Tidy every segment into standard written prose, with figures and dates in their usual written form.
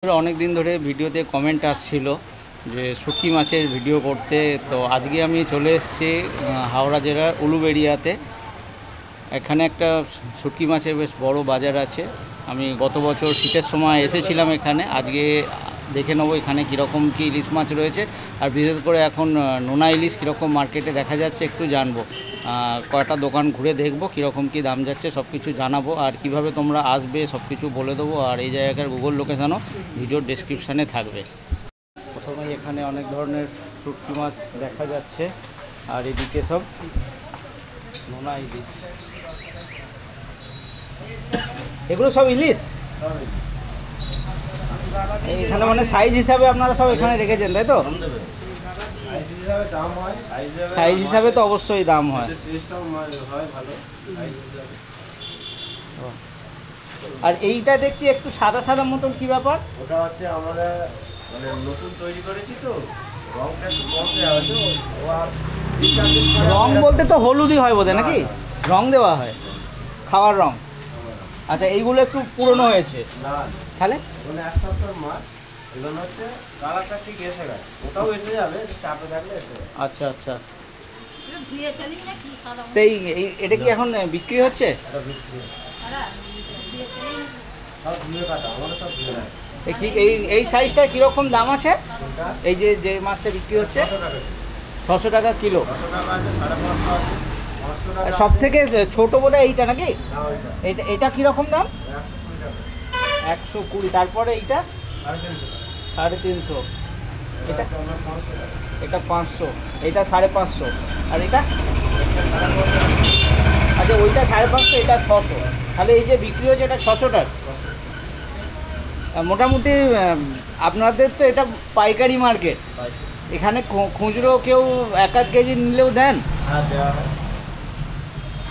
অনেক দিন ধরে ভিডিওতে কমেন্ট আসছিল যে শুটকি মাছের ভিডিও করতে। তো আজকে আমি চলে এসেছি হাওড়া জেলার উলুবেড়িয়াতে। এখানে একটা শুটকি মাছের বেশ বড় বাজার আছে। আমি গত বছর শীতের সময় এসেছিলাম এখানে। আজকে দেখে নেবো এখানে কীরকম কী ইলিশ মাছ রয়েছে, আর বিশেষ করে এখন নোনা ইলিশ কীরকম মার্কেটে দেখা যাচ্ছে একটু জানবো। কয়েকটা দোকান ঘুরে দেখবো কীরকম কী দাম যাচ্ছে, সব কিছু জানাবো। আর কিভাবে তোমরা আসবে সব কিছু বলে দেবো। আর এই জায়গার গুগল লোকেশানও ভিডিওর ডেসক্রিপশানে থাকবে। প্রথমেই এখানে অনেক ধরনের শুটকি মাছ দেখা যাচ্ছে, আর এদিকে সব নোনা ইলিশ। এগুলো সব ইলিশ এখানে মানে সাইজ হিসাবে আপনারা সব এখানে রেখেছেন, তাই তো? সাইজ হিসাবে তো অবশ্যই দাম হয়। আর এইটা দেখছি একটু সাদা সাদা মতন, কি ব্যাপার? ওটা হচ্ছে আমরা মানে নতুন তৈরি করেছি তো, রংটা একটু কম দেওয়া হয়েছে। রং বলতে তো হলুদই হয় বোধহয়, নাকি? রং দেওয়া হয়, খাওয়ার রং। আচ্ছা, এইগুলো একটু পুরনো হয়েছে না, তাহলে মানে এক সপ্তাহ মাছ। এগুলো হচ্ছে কালারটা ঠিক এসে গেছে, ওটাও এসে যাবে, চাপে থাকলে এসে যাবে। আচ্ছা আচ্ছা। তো এটা কি এখন বিক্রি হচ্ছে? এটা বিক্রি সব ধুয়ে কাটা, আমাদের সব ধুয়ে রাখে। এই সাইজটার কীরকম দাম আছে? এই যে মাছটা বিক্রি হচ্ছে 600 টাকা কিলো। 600 টাকা আছে, 550 আছে, 500 টাকা। সব থেকে ছোটো বোধহয় এইটা, নাকি? না, ওইটা এটা কীরকম দাম? 120 টাকা। 120। তারপরে এইটা 350। এটা 500 টাকা। এটা 500, এটা 550, আর এটা আচ্ছা ওইটা 550, এটা 600। তাহলে এই যে বিক্রি হচ্ছে এটা 600 টাকা। মোটামুটি আপনাদের তো এটা পাইকারি মার্কেট, এখানে খুচরো কেউ 1-1 কেজি নিলেও দেন? হ্যাঁ, দেওয়া হয়।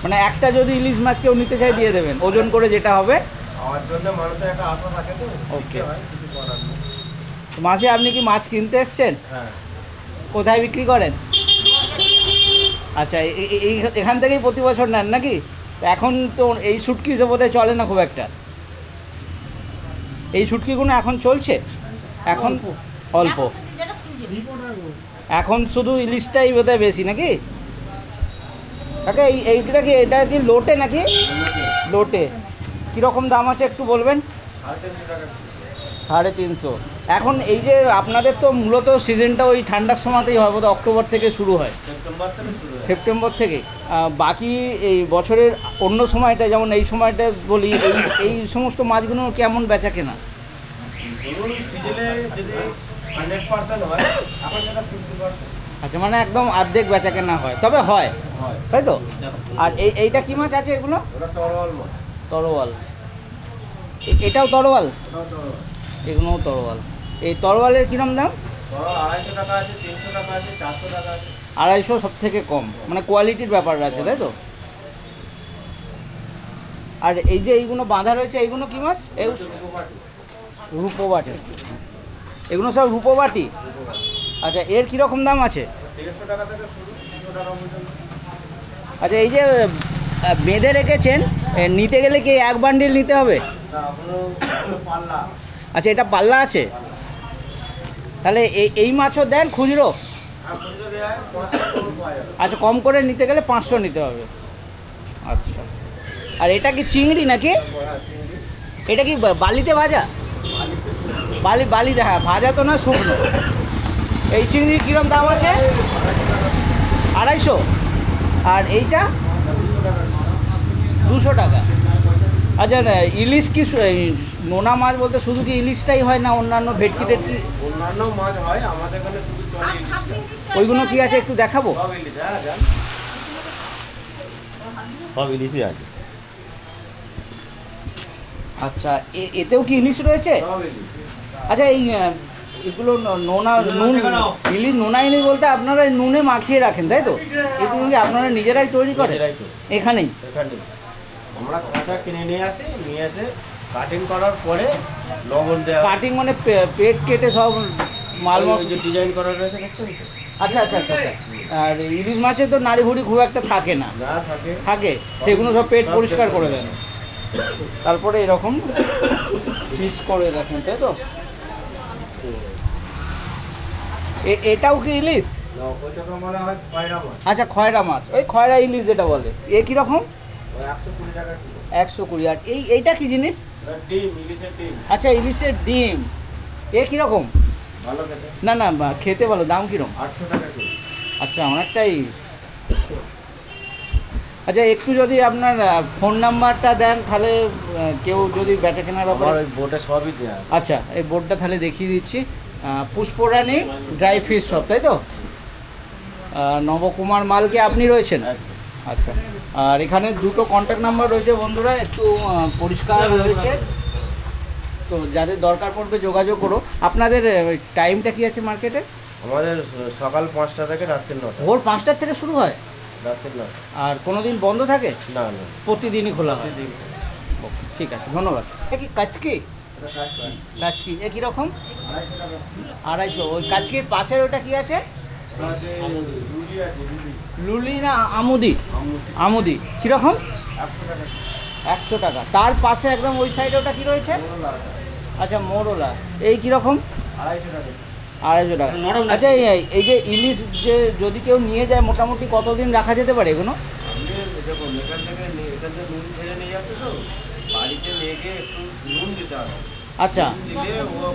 মানে একটা যদি ইলিশ মাছ কেউ নিতে চাই দিয়ে দেবেন, ওজন করে যেটা হবে? আমার জন্য মানুষের একটা আশা থাকে তো। ওকে। কিছু করার নেই। মাঝে আপনি কি মাছ কিনতে এসছেন? হ্যাঁ, কোথায় বিক্রি করেন? আচ্ছা, এখান থেকেই প্রতি বছর নেন নাকি? এখন তো এই শুটকি বোধহয় চলে না খুব একটা। এই শুটকিগুলো এখন চলছে? এখন অল্প, এখন শুধু ইলিশটাই বোধহয় বেশি, নাকি? কাকা এইটা কি, এটা কি লোটে নাকি? লোটে। কীরকম দাম আছে একটু বলবেন? 350 টাকা। 350। এখন এই যে আপনাদের তো মূলত সিজনটা ওই ঠান্ডার সময়তেই হয় বোধহয়, অক্টোবর থেকে শুরু হয়, সেপ্টেম্বর থেকে শুরু হয়। সেপ্টেম্বর থেকে। বাকি এই বছরের অন্য সময়টা, যেমন এই সময়টা বলি, এই সমস্ত মাছগুলো কেমন বেচা কেনা? ধরুন সিজনে যদি 100% হয়, এখন সেটা 50%। আচ্ছা, মানে একদম অর্ধেক বেচা কেনা হয়, তবে হয়, তাই তো? আর এইটা কি মাছ আছে এগুলো? ওটা তরোয়াল মাছ। তরোয়াল। এটাও তরোয়াল? ওটাও তরোয়াল। এগুলোও তরোয়াল। এই তরোয়ালের কীরকম দাম? তরোয়াল 250 টাকা আছে, 300 টাকা আছে, 400 টাকা আছে। 250 সব থেকে কম, মানে কোয়ালিটির ব্যাপার আছে, তাই তো? আর এই যে এইগুলো বাঁধা রয়েছে, এইগুলো কি মাছ? রূপোবাটি। এগুলো সব রূপোবাটি। আচ্ছা, এর কীরকম দাম আছে? 150 টাকা থেকে শুরু, 200 টাকা পর্যন্ত। আচ্ছা, এই যে বেঁধে রেখেছেন, নিতে গেলে কি এক বান্ডিল নিতে হবে? না, ওগুলো পাল্লা। আচ্ছা, এটা পাল্লা আছে। তাহলে এই মাছও দেন খুচরো? আর খুচরো দেওয়া হয় 500 করে পাওয়া যাবে। আচ্ছা, কম করে নিতে গেলে 500 নিতে হবে। আচ্ছা, আর এটা কি চিংড়ি নাকি? হ্যাঁ, চিংড়ি। এটা কি বালিতে ভাজা? বালিতে, হ্যাঁ, ভাজা তো না, শুকনো। এই চিংড়ির কীরকম দাম আছে? 250। আর এইটা 200 টাকা। আচ্ছা, ইলিশ কি নোনা মাছ বলতে শুধু কি ইলিশটাই হয় না অন্যান্য ভেটকি টেটকি? অন্যান্য মাছ হয়, আমাদের এখানে শুধু চলে ইলিশটা। ওইগুলো কি আছে একটু দেখাবো? সব ইলিশ, হ্যাঁ, যান। সব ইলিশই আছে। আচ্ছা, এতেও কি ইলিশ রয়েছে? সব ইলিশ। আচ্ছা, এগুলো নোনা নুন ইলিশ, নোনা ইলিশ বলতে আপনারা নুনে মাখিয়ে রাখেন, তাই তো? এগুলো কি আপনারা নিজেরাই তৈরি করেন নিজেরাই তো। এখানেই? এখানেই আমরা কাঁচা কিনে নিয়ে এসে কাটিং করার পরে লবণ দেওয়া। কাটিং মানে পেট কেটে সব মাল ওই যে ডিজাইন করা রয়েছে, দেখছেন তো? আচ্ছা আচ্ছা আচ্ছা। আর ইলিশ মাছে তো নাড়ি ভুড়ি খুব একটা থাকে না? যা থাকে থাকে, সেগুলো সব পেট পরিষ্কার করে দেন, তারপরে এরকম পিস করে রাখেন, তাই তো? এটাও কি ইলিশ? না, ওইটাকে বলা হয় খয়রা মাছ। আচ্ছা, খয়রা মাছ, ওই খয়রা ইলিশ যেটা বলে। এ কীরকম? ওই 120 টাকা কিলো। 120। আর এইটা কি জিনিস? ডিম, ইলিশের ডিম। আচ্ছা, ইলিশের ডিম। এ কীরকম? ভালো খেতে। না না, খেতে ভালো। দাম কীরকম? 800 টাকা কিলো। আচ্ছা, অনেকটাই। আচ্ছা, একটু যদি আপনার ফোন নাম্বারটা দেন, তাহলে কেউ যদি বেচা কেনার আমার ব্যাপারে। ওই বোটে সবই দেয়া আছে। আচ্ছা, এই বোর্ডটা তাহলে দেখিয়ে দিচ্ছি। পুষ্পরানী ড্রাই ফিশ শপ, তাই তো? নবকুমার মালকে আপনি রয়েছেন? একদম। আচ্ছা, আর এখানে দুটো কন্ট্যাক্ট নাম্বার রয়েছে বন্ধুরা, একটু পরিষ্কার রয়েছে, তো যাদের দরকার পড়বে যোগাযোগ করো। আপনাদের টাইমটা কি আছে মার্কেটে? আমাদের সকাল 5টা থেকে রাত্রি 9টা। ভোর 5টার থেকে শুরু হয়? রাত্রি 9টা। আর কোনো দিন বন্ধ থাকে? না না, প্রতিদিনই খোলা হয়? প্রতিদিন। ওকে, ঠিক আছে, ধন্যবাদ। এটা কি কাচকি? এটা কাঁচকি। কাচকি এ কীরকম? 250 টাকা। 250। ওই কাচকির পাশের ওটা কি আছে? আমাদের রুটি আছে, রুটি। লুলি না আমুদি? আমুদি। আমুদি কীরকম? 100 টাকা। 100 টাকা। তার পাশে একদম ওই সাইডে ওটা কি রয়েছে? মোরলা। আচ্ছা, মোরলা। এই কীরকম? 250 টাকা। 250 টাকা। আচ্ছা, এই যে ইলিশ যে যদি কেউ নিয়ে যায়, মোটামুটি কতদিন রাখা যেতে পারে এগুলো? আপনি দেখুন, এখান থেকে নুন ফেলে নিয়ে যাচ্ছে তো, বাড়িতে নিয়ে গিয়ে একটু নুন দিতে হবে। আচ্ছা, দিলে ও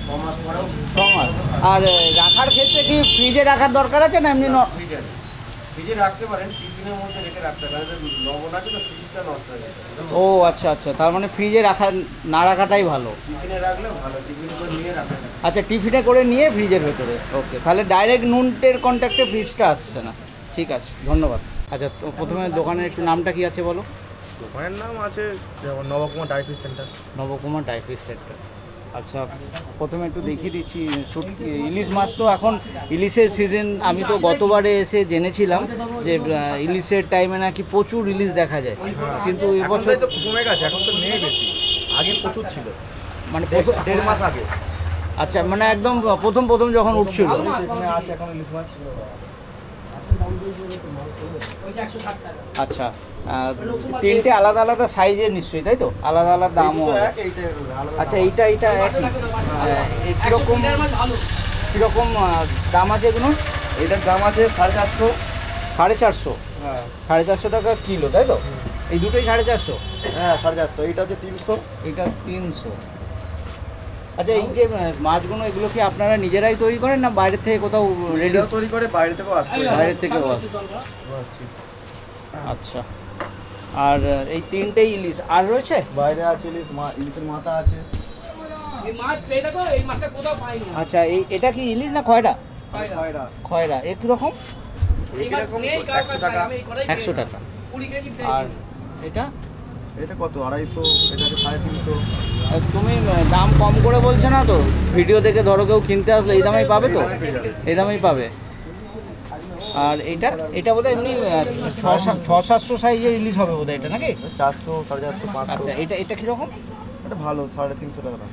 6 মাস পরেও 6 মাস। আর রাখার ক্ষেত্রে কি ফ্রিজে রাখার দরকার আছে না এমনি? ফ্রিজে ফ্রিজে রাখতে পারেন, টিফিনের মধ্যে রেখে রাখতে পারেন। লবণ আছে তো, ফ্রিজটা নষ্ট হয়ে যাবে। ও আচ্ছা আচ্ছা, তার মানে ফ্রিজে রাখা না রাখাটাই ভালো। টিফিনে রাখলে ভালো, টিফিনে করে নিয়ে রাখা যায়। আচ্ছা, টিফিনে করে নিয়ে ফ্রিজের ভেতরে। ওকে, তাহলে ডাইরেক্ট নুনটের কন্ট্যাক্টে ফ্রিজটা আসছে না। ঠিক আছে, ধন্যবাদ। আচ্ছা, তো প্রথমে দোকানের একটু নামটা কি আছে বলো? দোকানের নাম আছে যেমন Nabakumar dry fish centre. Nabakumar dry fish centre. আচ্ছা, প্রথমে একটু দেখিয়ে দিচ্ছি শুটকি ইলিশ মাছ। তো এখন ইলিশের সিজন, আমি তো গতবারে এসে জেনেছিলাম যে ইলিশের টাইমে নাকি প্রচুর ইলিশ দেখা যায়, কিন্তু এবছর তো কমে গেছে, এখন তো নেই বেশি। আগে প্রচুর ছিল, মানে 1.5 মাস আগে। আচ্ছা, মানে একদম প্রথম প্রথম যখন উঠছিল। এখানে আছে এখন ইলিশ মাছ। আচ্ছা, তিনটে আলাদা আলাদা সাইজের নিশ্চয়ই, তাই তো? আলাদা আলাদা দামও। আচ্ছা, এইটা একই। কীরকম কীরকম দাম আছে এগুলো? এটার দাম আছে 450। 450? হ্যাঁ 450 টাকা কিলো, তাই তো? এই দুটোই 450? হ্যাঁ 450। এইটা হচ্ছে 300। এটা 300। আচ্ছা, এই যে মাছগুলো, এগুলো কি আপনারা নিজেরাই তৈরি করেন না বাইরে থেকে কোথাও রেডি? এটাও তৈরি করে, বাইরে থেকেও আসতে হয়। বাইরে থেকেও আসে? আচ্ছা, আর এই তিনটেই ইলিশ আর রয়েছে? বাইরে আছে ইলিশ, ইলিশের মাথা আছে। আচ্ছা, এটা কি ইলিশ না খয়রা? খয়রা। খয়রা। এ কীরকম? এরকম 100 টাকা। 100 টাকা। আর এটা? এটা কত? 250। এটা হচ্ছে 350। আর তুমি দাম কম করে বলছো না তো? ভিডিও দেখে ধরো কেউ কিনতে আসলে এই দামেই পাবে তো? এই দামেই পাবে। আর এটা বোধহয় এমনি 600-700 সাইজের ইলিশ হবে বোধহয়, এটা নাকি? 400, 450, 500। আচ্ছা, এটা কীরকম? এটা ভালো, 350 টাকা দাম।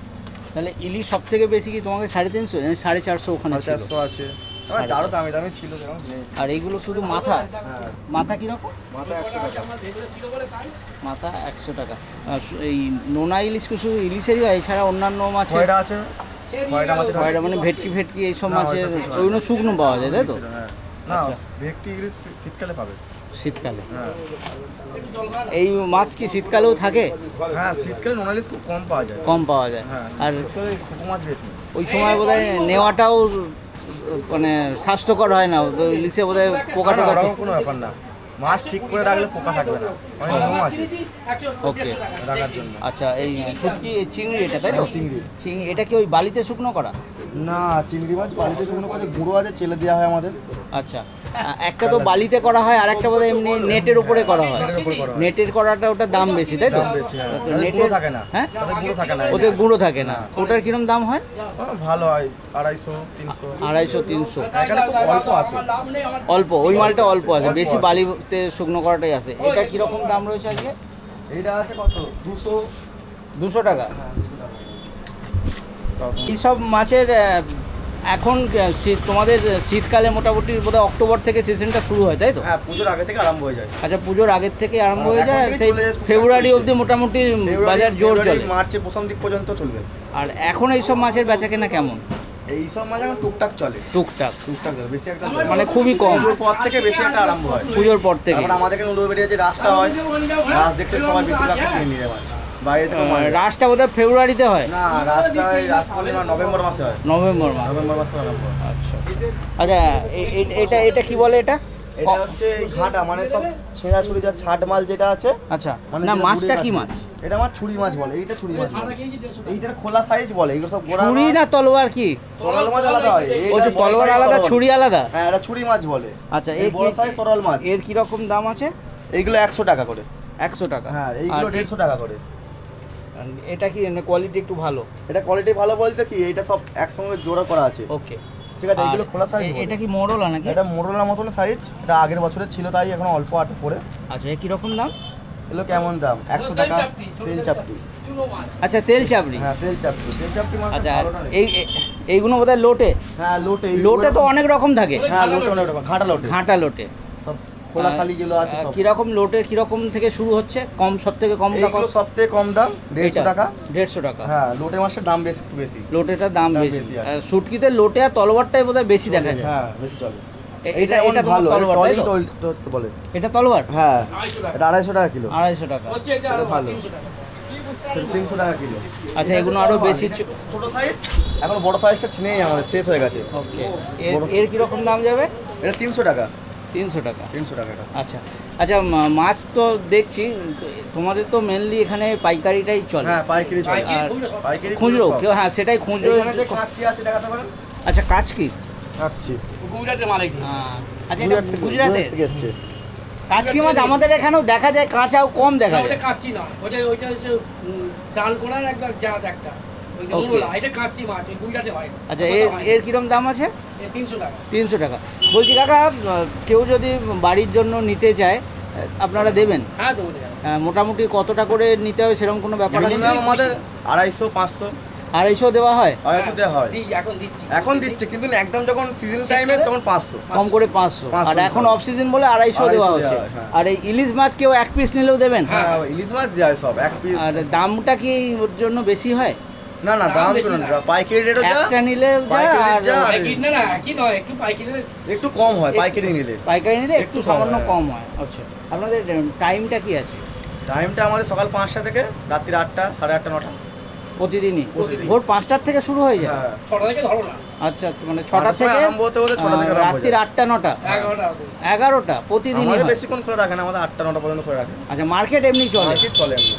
তাহলে ইলিশ সব থেকে বেশি কি তোমাকে 350? 450 ওখানে ছিল। 450 আছে। আমার আরও দামি দামি ছিল যেমন নিয়েছি। আর এইগুলো শুধু মাথা? হ্যাঁ, মাথা কীরকম? মাথা 100 টাকা। মাথা 100 টাকা। এই নোনা ইলিশ কি শুধু ইলিশেরই হয়, এছাড়া অন্যান্য মাছের? খয়রা আছে। খয়রা মাছের খয়রা মানে ভেটকি এইসব না, মাছের ওইসব কিছু হয় না। ওইগুলো শুকনো পাওয়া যায়, তাই তো? হ্যাঁ। না, আচ্ছা। ভেটকি ইলিশ শীতকালে পাবে। শীতকালে? হ্যাঁ এই মাছ কি শীতকালেও থাকে? হ্যাঁ, শীতকালে নোনা ইলিশ খুব কম পাওয়া যায়। কম পাওয়া যায়। হ্যাঁ, আর শীতকালে শুকনো মাছ বেশি। ওই সময় বোধহয় নেওয়াটাও মানে স্বাস্থ্যকর হয় না, তো ইলিশে বোধহয় পোকা টোকা। ওরকম কোনো ব্যাপার না, মাছ ঠিক করে রাখলে পোকা থাকবে না। অনেক নিয়ম আছে ওকে, রাখার জন্য। আচ্ছা, এই শুটকি চিংড়ি এটা, তাই তো? চিংড়ি। চিংড়ি এটা কি ওই বালিতে শুকনো করা? না, চিংড়ি মাছ বাড়িতে শুকনো করে গুঁড়ো আছে, চেলে দেওয়া হয় আমাদের। আচ্ছা, একটা তো বালিতে করা হয়, আর একটা বোধহয় এমনি নেটের উপরে করা হয়। নেটের উপরে করা হয়। নেটের করাটা ওটার দাম বেশি, তাই তো? দাম বেশি, হ্যাঁ। তো তাদের গুঁড়ো থাকে না। হ্যাঁ, তাদের গুঁড়ো থাকে না। ওদের গুঁড়ো থাকে না। ওটার কিরম দাম হয়? ভালো হয়, 250, 300। 250-300। এখানে খুব অল্প আছে। অল্প, ওই মালটা অল্প আছে, বেশি বালিতে শুকনো করাটাই আছে। এটা কিরকম দাম রয়েছে আজকে? এইটা আছে কত? 200। 200 টাকা। হ্যাঁ, 200 টাকা। এইসব মাছের এখন তোমাদের শীতকালে মোটামুটি বোধহয় অক্টোবর থেকে সিজনটা শুরু হয়, তাই তো? হ্যাঁ, পুজোর আগে থেকে আরম্ভ হয়ে যায়। আচ্ছা, পুজোর আগের থেকে আরম্ভ হয়ে এখন যায়, থেকেই সেই চলে যায়, ফেব্রুয়ারি চলছে। অবধি মোটামুটি বাজার জোর চলে। মার্চের প্রথম দিক পর্যন্ত চলবে। আর এখন এইসব মাছের বেচা কেনা কেমন? এইসব মাছ এখন টুকটাক চলে, টুকটাক টুকটাক চলে, বেশি একটা মানে খুবই কম, পুজোর পর থেকে বেশি একটা আরম্ভ হয়। পুজোর পর থেকে। তারপর আমাদের এখানে উলুবেড়িয়া যে রাসটা হয়, রাস দেখতে সবাই বেশিরভাগ কিনে নিয়ে মাছ বাইরে থেকে মাছ। রাসটা বোধহয় ফেব্রুয়ারিতে হয় না, রাসটা এই রাস পূর্ণিমা নভেম্বর মাসে হয়, নভেম্বর মাস। নভেম্বর মাস করে আরম্ভ হয়। আচ্ছা আচ্ছা, এটা এটা কি বলে এটা? এটা হচ্ছে এই ঘাটা, মানে সব ছেঁড়া ছুরি যা ছাট মাল যেটা আছে। আচ্ছা, মানে না যেটা মাছটা গুড়ে কি কাটে। মাছ? এটা মাছ ছুরি মাছ বলে, এইটা ছুরি মাছ বলে। এইটার খোলা সাইজ বলে, এগুলো সব গোড়া ছুরি না তলোয়ার কি? তরল মাছ আলাদা হয়, ওই যে তলোয়ার আলাদা, ছুরি আলাদা। হ্যাঁ, এটা ছুরি মাছ বলে। আচ্ছা, এই বড় সাইজ তরল মাছ। এর কি রকম দাম আছে? এইগুলো 100 টাকা করে। 100 টাকা। হ্যাঁ, এইগুলো 150 টাকা করে। এটা কি কোয়ালিটি একটু ভালো? এটা কোয়ালিটি ভালো বলতে কি, এটা সব একসঙ্গে জোড়া করা আছে। ওকে, ঠিক আছে। এইগুলো খোলা সাইজ। এটা কি মোড়লা নাকি? এটা মোড়লার মতন সাইজ, এটা আগের বছরের ছিল তাই এখন অল্প আটে পড়ে। আচ্ছা, এ কি রকম দাম? এগুলো কেমন দাম? 100 টাকা তেল চাপটি। আচ্ছা, তেল চাপড়ি। হ্যাঁ, তেল চাপটি, তেল চাপটি মাছ আচ্ছা, ভালো না রে। এইগুলো বোধহয় লোটে। হ্যাঁ, লোটে। লোটে তো অনেক রকম থাকে। হ্যাঁ, লোটে অনেক রকম, ঘাটা লোটে, ঘাটা লোটে। সব খোলা খালি যেগুলো আছে সব। কিরকম লোটে কিরকম থেকে শুরু হচ্ছে? কম, সব থেকে কম টাকা? এইগুলো সবথেকে কম দাম 150 টাকা। 150 টাকা। হ্যাঁ, লোটে মাছের দাম বেশি, একটু বেশি। লোটেটার দাম দাম বেশি। বেশি আছে। শুটকিতে লোটে আর তলোয়ারটাই বোধহয় বেশি দেখা যায়। হ্যাঁ, বেশি চলে। এটা এটা এটা ভালো, তলোয়ার, তাই তো? টলিং বলে। এটা তলোয়ার? হ্যাঁ, এটা 250 টাকা কিলো। 250 টাকা। এটা ভালো, 300 টাকা কিলো। আচ্ছা, এগুলো আরো বেশি। ছোট সাইজ, এখন বড় সাইজটা নেই, আমাদের শেষ হয়ে গেছে। ওকে, এর কি রকম দাম যাবে? এটা 300 টাকা। 300 টাকা। 300 টাকা এটা। আচ্ছা আচ্ছা, মাছ তো দেখছি তোমাদের তো মেনলি এখানে পাইকারিটাই চলে। হ্যাঁ, পাইকারি চলে। আর পাইকারি খুচরো সব। কেউ, হ্যাঁ সেটাই খুচরো। এখানে যে কাচ্চি আছে দেখাতে পারেন? আচ্ছা, কাজ কি? কাচ্চি গুজরাটের মালিক। আচ্ছা, গুজরাট এটা থেকে, গুজরাটের থেকে এসছে। কাচকি মাছ আমাদের এখানেও দেখা যায়, কাঁচাও কম দেখা যায়। ওটা কাচ্চি না, ওইটা হচ্ছে ডাল কোনার একটা জাত একটা, ওইটা Okay. মোড়লা, এটা কাচ্চি মাছ, ওই গুজরাটে হয়। আচ্ছা, এর কিরম দাম আছে? 300 টাকা। 300 টাকা। বলছি কাকা, কেউ যদি বাড়ির জন্য নিতে চায় আপনারা দেবেন? হ্যাঁ, দেবো দেবো। মোটামুটি কতটা করে নিতে হবে সেরকম কোনো ব্যাপার আছে? মিনিমাম আমাদের 250, 500, 250 দেওয়া হয়? 250 দেওয়া হয়। এখন দিচ্ছি। এখন দিচ্ছে, কিন্তু একদম যখন সিজন টাইমে তখন 500। কম করে 500। আর 500 এখন অফ সিজন বলে 250 দেওয়া 250 হচ্ছে। দেওয়া হয়, হ্যাঁ। আর এই ইলিশ মাছ কেউ 1 পিস নিলেও দেবেন? হ্যাঁ, ইলিশ মাছ যায় সব 1 পিস। আর দামটা কি ওর জন্য বেশি হয়? না না, দাম বেশি তো না। না, পাইকারি রেটও যা, একটা নিলে যা, পাইকারি আর যা, আর পাইকারি না, না একই নয়, একটু পাইকারি। একটু কম হয় পাইকারি নিলে। পাইকারি নিলে একটু একটু কম সামান্য হয়। কম হয়। আচ্ছা, আপনাদের টাইমটা কি আছে? টাইমটা আমাদের সকাল 5টা থেকে রাত্রি 8টা, 8:30, 9টা। প্রতিদিনই প্রতিদিন। ভোর 5টার থেকে শুরু হয়ে যায়? হ্যাঁ, 6টা থেকে ধরো না, আচ্ছা, মানে 6টা সময় থেকে আরম্ভ হতে হতে 6টা থেকে আরম্ভ হয়ে রাত্রির যায়। 8টা 9টা 11টা অবধি। 11টা প্রতিদিনই আমাদের হয়? বেশিক্ষণ খোলা রাখে না, আমাদের 8টা 9টা পর্যন্ত খোলা রাখে। আচ্ছা, মার্কেট এমনি চলে? মার্কেট চলে এমনি।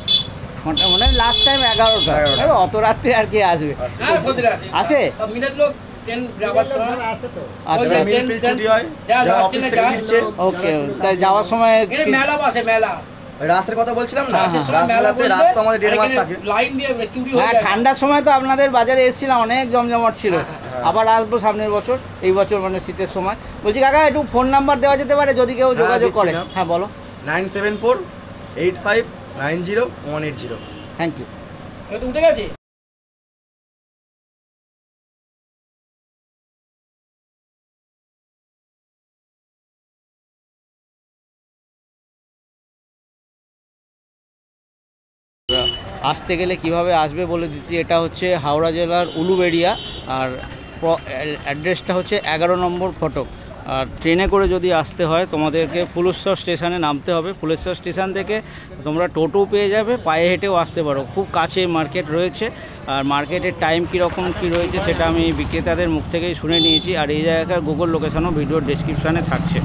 মানে লাস্ট টাইম 11টা। 11টা। অত রাত্রে আর কি আসবে? হ্যাঁ, ভোদরে আসে। আসে? সব মিনিট লোক ট্রেন যাওয়ার সময় আচ্ছা, যারা মিল ফিল ছুটি হয়, যারা যারা last অফিস ট্রেনে থেকে যায়, ফিরছে। ওকে, তাই যাওয়ার সময় এখানে মেলা বসে, মেলা। রাসের কথা বলছিলাম না, হ্যাঁ, হ্যাঁ। রাস মেলাতে রাস তো আমাদের 1.5 মাস থাকে। লাইন দিয়ে চুরি হয়ে হ্যাঁ, যায়। ঠান্ডার সময় তো আপনাদের বাজারে এসেছিলাম, অনেক জমজমাট ছিল। হ্যাঁ। আবার আসবো সামনের বছর, এই বছর মানে শীতের সময়। বলছি কাকা, একটু ফোন নাম্বার দেওয়া যেতে পারে যদি কেউ হ্যাঁ, যোগাযোগ দিচ্ছি করে? না। হ্যাঁ, বলো। 9748590 থ্যাংক ইউ। হয়তো উঠে গেছে। আসতে গেলে কিভাবে আসবে বলে দিচ্ছি। এটা হচ্ছে হাওড়া জেলার উলুবেড়িয়া, আর অ্যাড্রেসটা হচ্ছে 11 নম্বর ফটক। আর ট্রেনে করে যদি আসতে হয় তোমাদেরকে ফুলেশ্বর স্টেশনে নামতে হবে। ফুলেশ্বর স্টেশন থেকে তোমরা টোটো পেয়ে যাবে, পায়ে হেঁটেও আসতে পারো, খুব কাছে মার্কেট রয়েছে। আর মার্কেটের টাইম কীরকম কী রয়েছে সেটা আমি বিক্রেতাদের মুখ থেকেই শুনে নিয়েছি। আর এই জায়গাকার গুগল লোকেশনও ভিডিওর ডেসক্রিপশানে থাকছে।